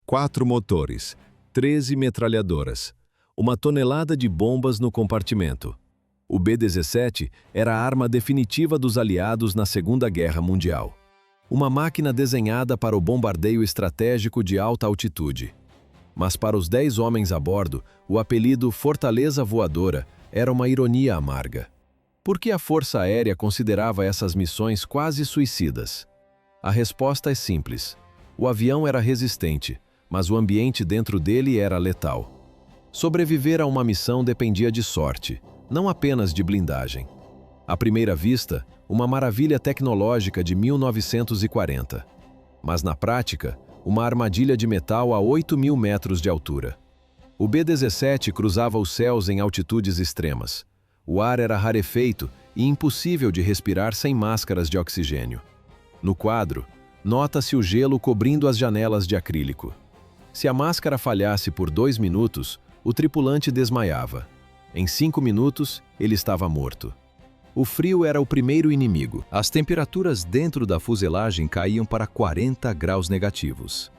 4 motores, 13 metralhadoras, 1 tonelada de bombas no compartimento. O B-17 era a arma definitiva dos aliados na Segunda Guerra Mundial. Uma máquina desenhada para o bombardeio estratégico de alta altitude. Mas para os 10 homens a bordo, o apelido Fortaleza Voadora era uma ironia amarga. Por que a Força Aérea considerava essas missões quase suicidas? A resposta é simples. O avião era resistente, mas o ambiente dentro dele era letal. Sobreviver a uma missão dependia de sorte, não apenas de blindagem. À primeira vista, uma maravilha tecnológica de 1940. Mas na prática, uma armadilha de metal a 8.000 metros de altura. O B-17 cruzava os céus em altitudes extremas. O ar era rarefeito e impossível de respirar sem máscaras de oxigênio. No quadro, nota-se o gelo cobrindo as janelas de acrílico. Se a máscara falhasse por 2 minutos, o tripulante desmaiava. Em 5 minutos, ele estava morto. O frio era o primeiro inimigo. As temperaturas dentro da fuselagem caíam para 40 graus negativos.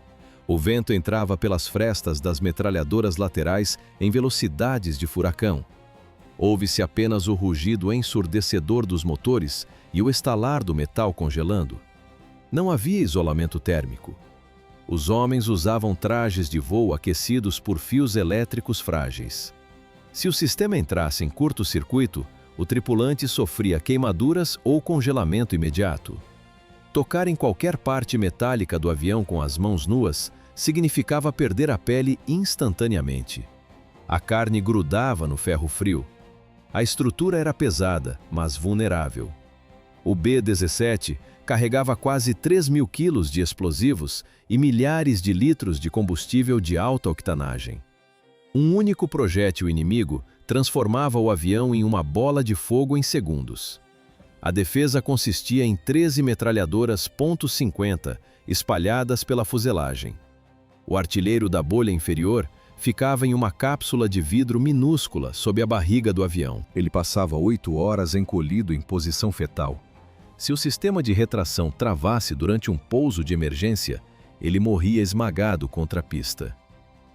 O vento entrava pelas frestas das metralhadoras laterais em velocidades de furacão. Ouve-se apenas o rugido ensurdecedor dos motores e o estalar do metal congelando. Não havia isolamento térmico. Os homens usavam trajes de voo aquecidos por fios elétricos frágeis. Se o sistema entrasse em curto-circuito, o tripulante sofria queimaduras ou congelamento imediato. Tocar em qualquer parte metálica do avião com as mãos nuas significava perder a pele instantaneamente. A carne grudava no ferro frio. A estrutura era pesada, mas vulnerável. O B-17 carregava quase 3.000 quilos de explosivos e milhares de litros de combustível de alta octanagem. Um único projétil inimigo transformava o avião em uma bola de fogo em segundos. A defesa consistia em 13 metralhadoras .50 espalhadas pela fuselagem. O artilheiro da bolha inferior ficava em uma cápsula de vidro minúscula sob a barriga do avião. Ele passava 8 horas encolhido em posição fetal. Se o sistema de retração travasse durante um pouso de emergência, ele morria esmagado contra a pista.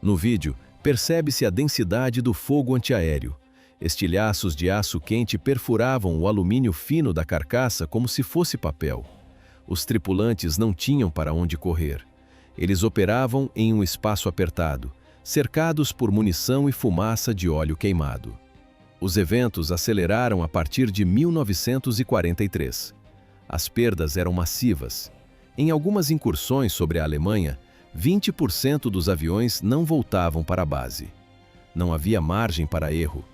No vídeo, percebe-se a densidade do fogo antiaéreo. Estilhaços de aço quente perfuravam o alumínio fino da carcaça como se fosse papel. Os tripulantes não tinham para onde correr. Eles operavam em um espaço apertado, cercados por munição e fumaça de óleo queimado. Os eventos aceleraram a partir de 1943. As perdas eram massivas. Em algumas incursões sobre a Alemanha, 20% dos aviões não voltavam para a base. Não havia margem para erro.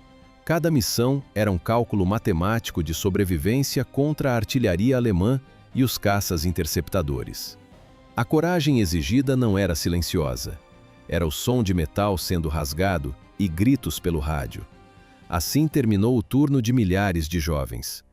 Cada missão era um cálculo matemático de sobrevivência contra a artilharia alemã e os caças interceptadores. A coragem exigida não era silenciosa. Era o som de metal sendo rasgado e gritos pelo rádio. Assim terminou o turno de milhares de jovens.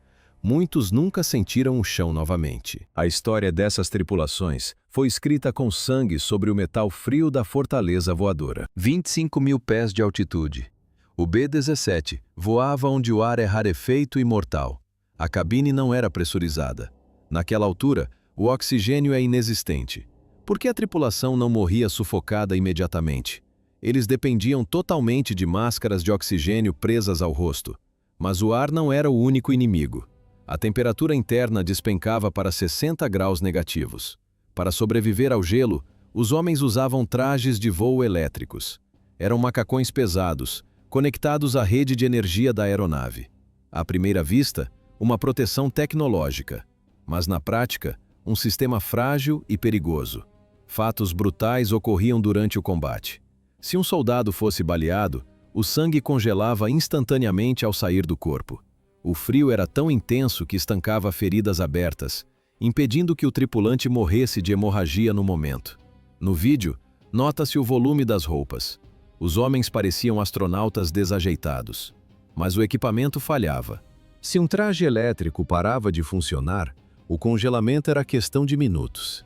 Muitos nunca sentiram o chão novamente. A história dessas tripulações foi escrita com sangue sobre o metal frio da Fortaleza Voadora. 25.000 pés de altitude. O B-17 voava onde o ar é rarefeito e mortal. A cabine não era pressurizada. Naquela altura, o oxigênio é inexistente. Por que a tripulação não morria sufocada imediatamente? Eles dependiam totalmente de máscaras de oxigênio presas ao rosto. Mas o ar não era o único inimigo. A temperatura interna despencava para 60 graus negativos. Para sobreviver ao gelo, os homens usavam trajes de voo elétricos. Eram macacões pesados, conectados à rede de energia da aeronave. À primeira vista, uma proteção tecnológica, mas na prática, um sistema frágil e perigoso. Fatos brutais ocorriam durante o combate. Se um soldado fosse baleado, o sangue congelava instantaneamente ao sair do corpo. O frio era tão intenso que estancava feridas abertas, impedindo que o tripulante morresse de hemorragia no momento. No vídeo, nota-se o volume das roupas. Os homens pareciam astronautas desajeitados. Mas o equipamento falhava. Se um traje elétrico parava de funcionar, o congelamento era questão de minutos.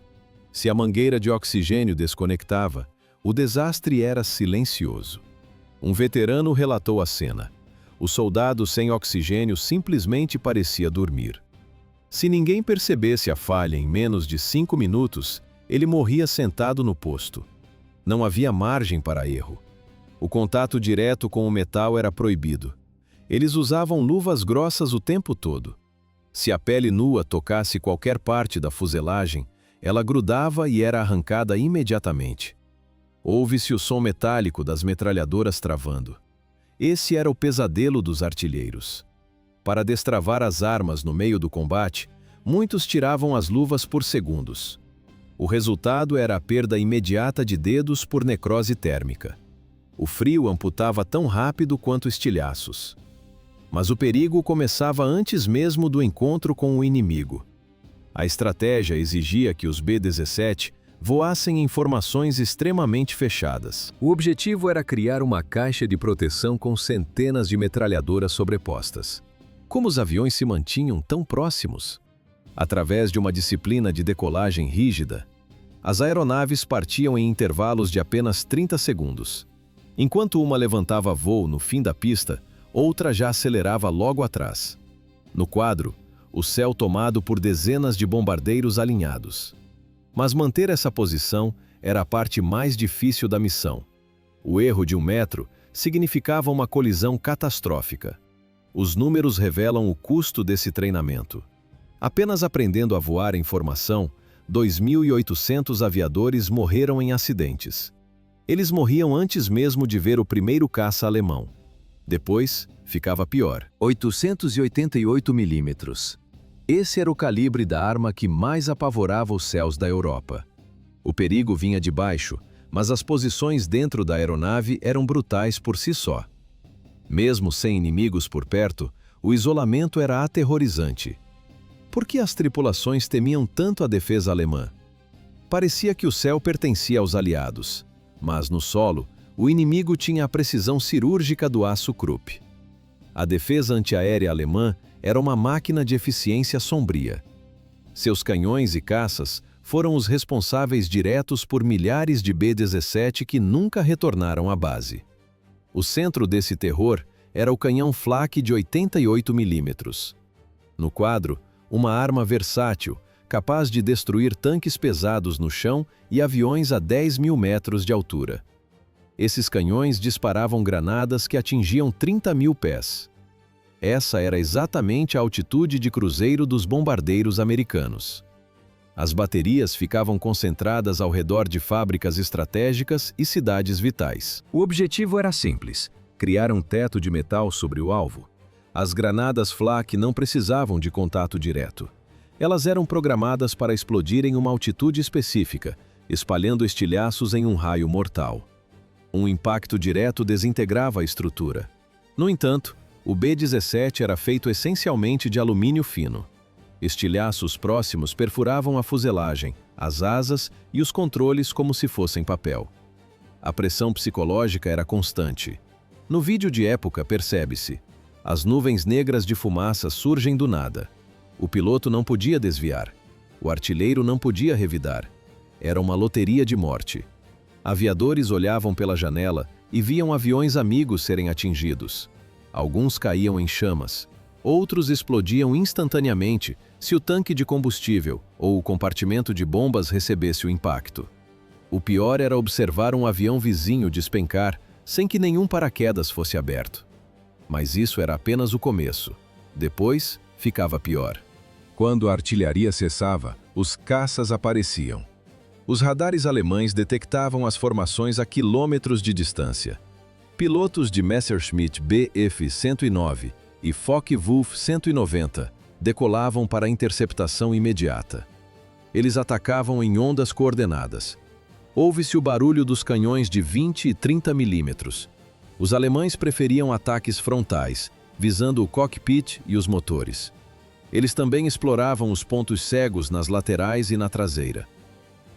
Se a mangueira de oxigênio desconectava, o desastre era silencioso. Um veterano relatou a cena. O soldado sem oxigênio simplesmente parecia dormir. Se ninguém percebesse a falha em menos de 5 minutos, ele morria sentado no posto. Não havia margem para erro. O contato direto com o metal era proibido. Eles usavam luvas grossas o tempo todo. Se a pele nua tocasse qualquer parte da fuselagem, ela grudava e era arrancada imediatamente. Ouve-se o som metálico das metralhadoras travando. Esse era o pesadelo dos artilheiros. Para destravar as armas no meio do combate, muitos tiravam as luvas por segundos. O resultado era a perda imediata de dedos por necrose térmica. O frio amputava tão rápido quanto estilhaços. Mas o perigo começava antes mesmo do encontro com o inimigo. A estratégia exigia que os B-17 voassem em formações extremamente fechadas. O objetivo era criar uma caixa de proteção com centenas de metralhadoras sobrepostas. Como os aviões se mantinham tão próximos? Através de uma disciplina de decolagem rígida, as aeronaves partiam em intervalos de apenas 30 segundos. Enquanto uma levantava voo no fim da pista, outra já acelerava logo atrás. No quadro, o céu tomado por dezenas de bombardeiros alinhados. Mas manter essa posição era a parte mais difícil da missão. O erro de 1 metro significava uma colisão catastrófica. Os números revelam o custo desse treinamento. Apenas aprendendo a voar em formação, 2.800 aviadores morreram em acidentes. Eles morriam antes mesmo de ver o primeiro caça alemão. Depois, ficava pior. 888 milímetros. Esse era o calibre da arma que mais apavorava os céus da Europa. O perigo vinha de baixo, mas as posições dentro da aeronave eram brutais por si só. Mesmo sem inimigos por perto, o isolamento era aterrorizante. Por que as tripulações temiam tanto a defesa alemã? Parecia que o céu pertencia aos aliados, mas no solo, o inimigo tinha a precisão cirúrgica do aço Krupp. A defesa antiaérea alemã era uma máquina de eficiência sombria. Seus canhões e caças foram os responsáveis diretos por milhares de B-17 que nunca retornaram à base. O centro desse terror era o canhão Flak de 88 milímetros. No quadro, uma arma versátil, capaz de destruir tanques pesados no chão e aviões a 10.000 metros de altura. Esses canhões disparavam granadas que atingiam 30.000 pés. Essa era exatamente a altitude de cruzeiro dos bombardeiros americanos. As baterias ficavam concentradas ao redor de fábricas estratégicas e cidades vitais. O objetivo era simples: criar um teto de metal sobre o alvo. As granadas Flak não precisavam de contato direto. Elas eram programadas para explodir em uma altitude específica, espalhando estilhaços em um raio mortal. Um impacto direto desintegrava a estrutura. No entanto, o B-17 era feito essencialmente de alumínio fino. Estilhaços próximos perfuravam a fuselagem, as asas e os controles como se fossem papel. A pressão psicológica era constante. No vídeo de época percebe-se: as nuvens negras de fumaça surgem do nada. O piloto não podia desviar. O artilheiro não podia revidar. Era uma loteria de morte. Aviadores olhavam pela janela e viam aviões amigos serem atingidos. Alguns caíam em chamas. Outros explodiam instantaneamente se o tanque de combustível ou o compartimento de bombas recebesse o impacto. O pior era observar um avião vizinho despencar sem que nenhum paraquedas fosse aberto. Mas isso era apenas o começo. Depois, ficava pior. Quando a artilharia cessava, os caças apareciam. Os radares alemães detectavam as formações a quilômetros de distância. Pilotos de Messerschmitt Bf-109 e Focke-Wulf 190 decolavam para a interceptação imediata. Eles atacavam em ondas coordenadas. Ouve-se o barulho dos canhões de 20 e 30 milímetros. Os alemães preferiam ataques frontais, visando o cockpit e os motores. Eles também exploravam os pontos cegos nas laterais e na traseira.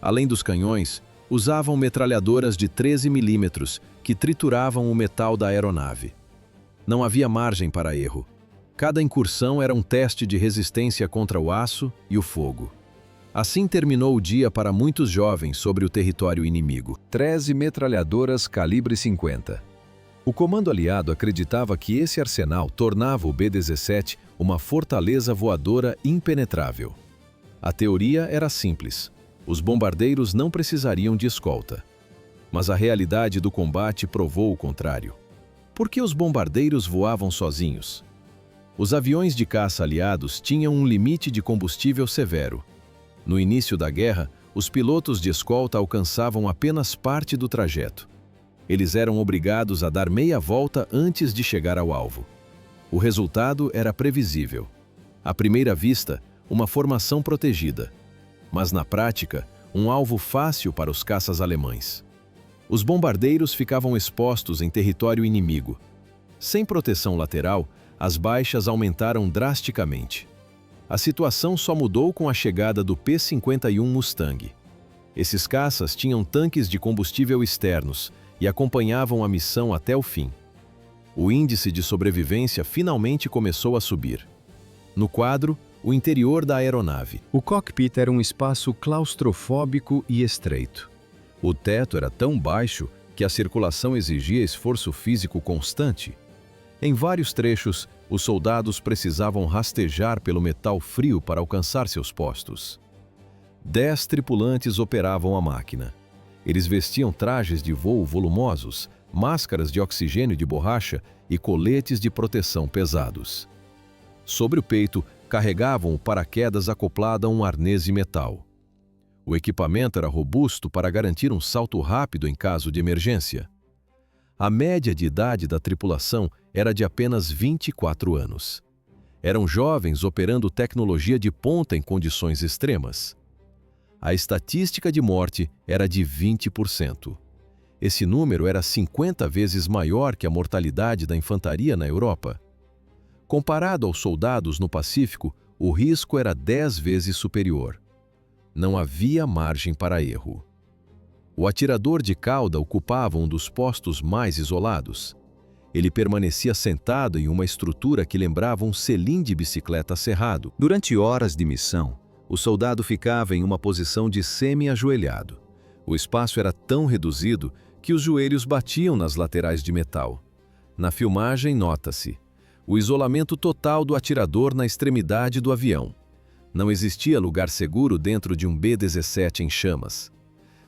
Além dos canhões, usavam metralhadoras de 13 milímetros que trituravam o metal da aeronave. Não havia margem para erro. Cada incursão era um teste de resistência contra o aço e o fogo. Assim terminou o dia para muitos jovens sobre o território inimigo. 13 metralhadoras calibre 50. O comando aliado acreditava que esse arsenal tornava o B-17 uma fortaleza voadora impenetrável. A teoria era simples: os bombardeiros não precisariam de escolta. Mas a realidade do combate provou o contrário. Por que os bombardeiros voavam sozinhos? Os aviões de caça aliados tinham um limite de combustível severo. No início da guerra, os pilotos de escolta alcançavam apenas parte do trajeto. Eles eram obrigados a dar meia volta antes de chegar ao alvo. O resultado era previsível. À primeira vista, uma formação protegida. Mas na prática, um alvo fácil para os caças alemães. Os bombardeiros ficavam expostos em território inimigo. Sem proteção lateral, as baixas aumentaram drasticamente. A situação só mudou com a chegada do P-51 Mustang. Esses caças tinham tanques de combustível externos e acompanhavam a missão até o fim. O índice de sobrevivência finalmente começou a subir. No quadro, o interior da aeronave. O cockpit era um espaço claustrofóbico e estreito. O teto era tão baixo que a circulação exigia esforço físico constante. Em vários trechos, os soldados precisavam rastejar pelo metal frio para alcançar seus postos. 10 tripulantes operavam a máquina. Eles vestiam trajes de voo volumosos, máscaras de oxigênio de borracha e coletes de proteção pesados. Sobre o peito, carregavam o paraquedas acoplado a um arnês de metal. O equipamento era robusto para garantir um salto rápido em caso de emergência. A média de idade da tripulação era de apenas 24 anos. Eram jovens operando tecnologia de ponta em condições extremas. A estatística de morte era de 20%. Esse número era 50 vezes maior que a mortalidade da infantaria na Europa. Comparado aos soldados no Pacífico, o risco era 10 vezes superior. Não havia margem para erro. O atirador de cauda ocupava um dos postos mais isolados. Ele permanecia sentado em uma estrutura que lembrava um selim de bicicleta cerrado. Durante horas de missão, o soldado ficava em uma posição de semi-ajoelhado. O espaço era tão reduzido que os joelhos batiam nas laterais de metal. Na filmagem, nota-se o isolamento total do atirador na extremidade do avião. Não existia lugar seguro dentro de um B-17 em chamas.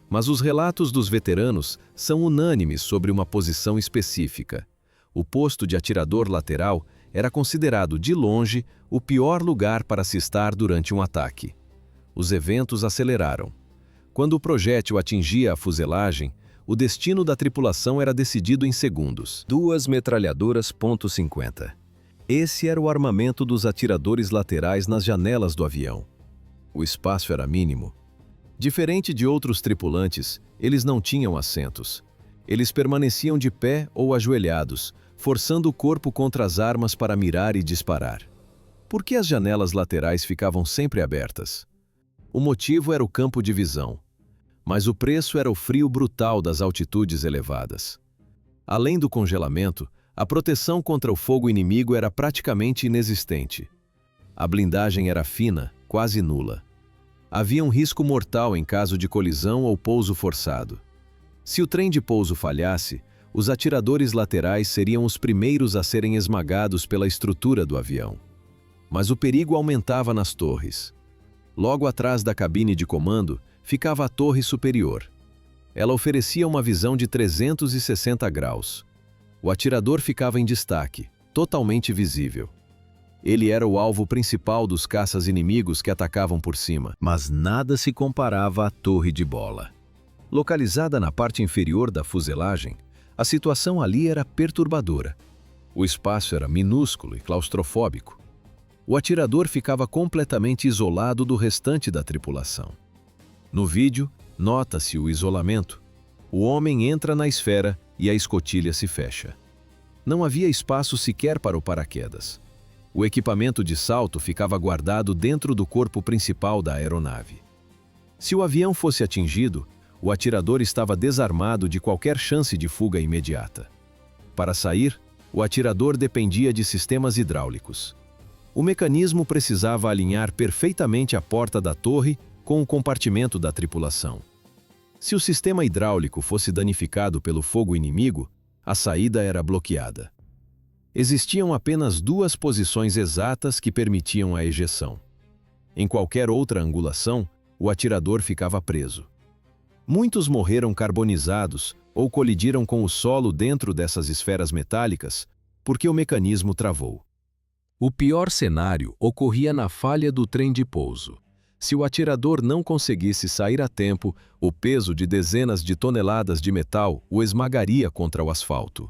Mas os relatos dos veteranos são unânimes sobre uma posição específica. O posto de atirador lateral era considerado, de longe, o pior lugar para se estar durante um ataque. Os eventos aceleraram. Quando o projétil atingia a fuselagem, o destino da tripulação era decidido em segundos. 2 metralhadoras .50. Esse era o armamento dos atiradores laterais nas janelas do avião. O espaço era mínimo. Diferente de outros tripulantes, eles não tinham assentos. Eles permaneciam de pé ou ajoelhados, forçando o corpo contra as armas para mirar e disparar. Por que as janelas laterais ficavam sempre abertas? O motivo era o campo de visão. Mas o preço era o frio brutal das altitudes elevadas. Além do congelamento, a proteção contra o fogo inimigo era praticamente inexistente. A blindagem era fina, quase nula. Havia um risco mortal em caso de colisão ou pouso forçado. Se o trem de pouso falhasse, os atiradores laterais seriam os primeiros a serem esmagados pela estrutura do avião. Mas o perigo aumentava nas torres. Logo atrás da cabine de comando, ficava a torre superior. Ela oferecia uma visão de 360 graus. O atirador ficava em destaque, totalmente visível. Ele era o alvo principal dos caças inimigos que atacavam por cima. Mas nada se comparava à torre de bola. Localizada na parte inferior da fuselagem, a situação ali era perturbadora. O espaço era minúsculo e claustrofóbico. O atirador ficava completamente isolado do restante da tripulação. No vídeo, nota-se o isolamento. O homem entra na esfera e a escotilha se fecha. Não havia espaço sequer para o paraquedas. O equipamento de salto ficava guardado dentro do corpo principal da aeronave. Se o avião fosse atingido, o atirador estava desarmado de qualquer chance de fuga imediata. Para sair, o atirador dependia de sistemas hidráulicos. O mecanismo precisava alinhar perfeitamente a porta da torre com o compartimento da tripulação. Se o sistema hidráulico fosse danificado pelo fogo inimigo, a saída era bloqueada. Existiam apenas 2 posições exatas que permitiam a ejeção. Em qualquer outra angulação, o atirador ficava preso. Muitos morreram carbonizados ou colidiram com o solo dentro dessas esferas metálicas porque o mecanismo travou. O pior cenário ocorria na falha do trem de pouso. Se o atirador não conseguisse sair a tempo, o peso de dezenas de toneladas de metal o esmagaria contra o asfalto.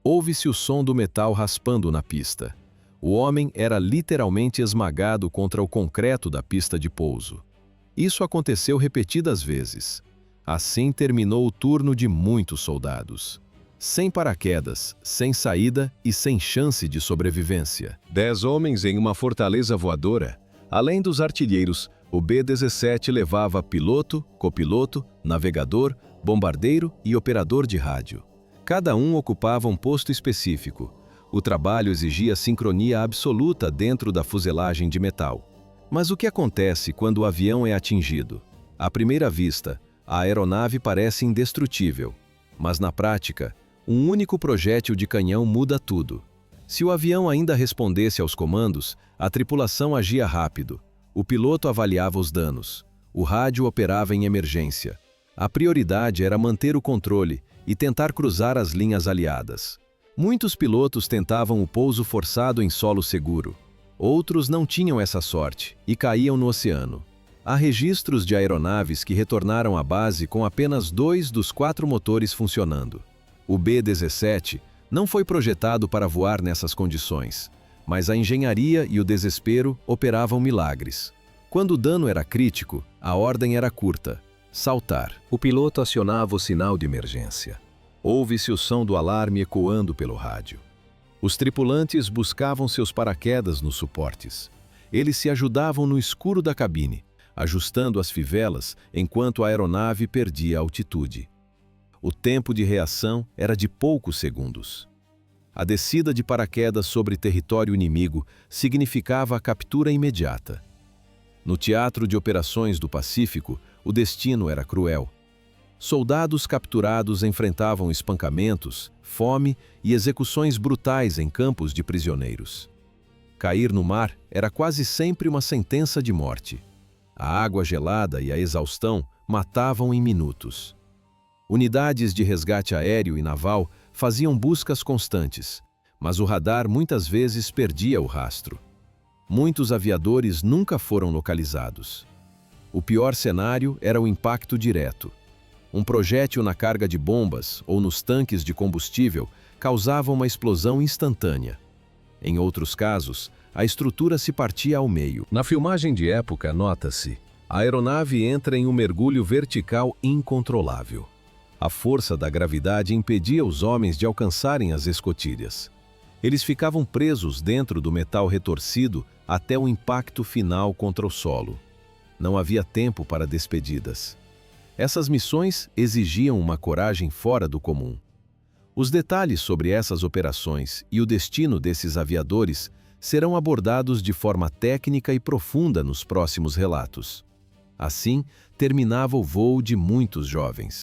Ouve-se o som do metal raspando na pista. O homem era literalmente esmagado contra o concreto da pista de pouso. Isso aconteceu repetidas vezes. Assim terminou o turno de muitos soldados. Sem paraquedas, sem saída e sem chance de sobrevivência. 10 homens em uma fortaleza voadora. Além dos artilheiros, o B-17 levava piloto, copiloto, navegador, bombardeiro e operador de rádio. Cada um ocupava um posto específico. O trabalho exigia sincronia absoluta dentro da fuselagem de metal. Mas o que acontece quando o avião é atingido? À primeira vista, a aeronave parece indestrutível. Mas na prática, um único projétil de canhão muda tudo. Se o avião ainda respondesse aos comandos, a tripulação agia rápido. O piloto avaliava os danos. O rádio operava em emergência. A prioridade era manter o controle e tentar cruzar as linhas aliadas. Muitos pilotos tentavam o pouso forçado em solo seguro. Outros não tinham essa sorte e caíam no oceano. Há registros de aeronaves que retornaram à base com apenas 2 dos 4 motores funcionando. O B-17 não foi projetado para voar nessas condições, mas a engenharia e o desespero operavam milagres. Quando o dano era crítico, a ordem era curta: saltar. O piloto acionava o sinal de emergência. Ouve-se o som do alarme ecoando pelo rádio. Os tripulantes buscavam seus paraquedas nos suportes. Eles se ajudavam no escuro da cabine, ajustando as fivelas enquanto a aeronave perdia altitude. O tempo de reação era de poucos segundos. A descida de paraquedas sobre território inimigo significava a captura imediata. No teatro de operações do Pacífico, o destino era cruel. Soldados capturados enfrentavam espancamentos, fome e execuções brutais em campos de prisioneiros. Cair no mar era quase sempre uma sentença de morte. A água gelada e a exaustão matavam em minutos. Unidades de resgate aéreo e naval faziam buscas constantes, mas o radar muitas vezes perdia o rastro. Muitos aviadores nunca foram localizados. O pior cenário era o impacto direto. Um projétil na carga de bombas ou nos tanques de combustível causava uma explosão instantânea. Em outros casos, a estrutura se partia ao meio. Na filmagem de época, nota-se: a aeronave entra em um mergulho vertical incontrolável. A força da gravidade impedia os homens de alcançarem as escotilhas. Eles ficavam presos dentro do metal retorcido até o impacto final contra o solo. Não havia tempo para despedidas. Essas missões exigiam uma coragem fora do comum. Os detalhes sobre essas operações e o destino desses aviadores serão abordados de forma técnica e profunda nos próximos relatos. Assim, terminava o voo de muitos jovens.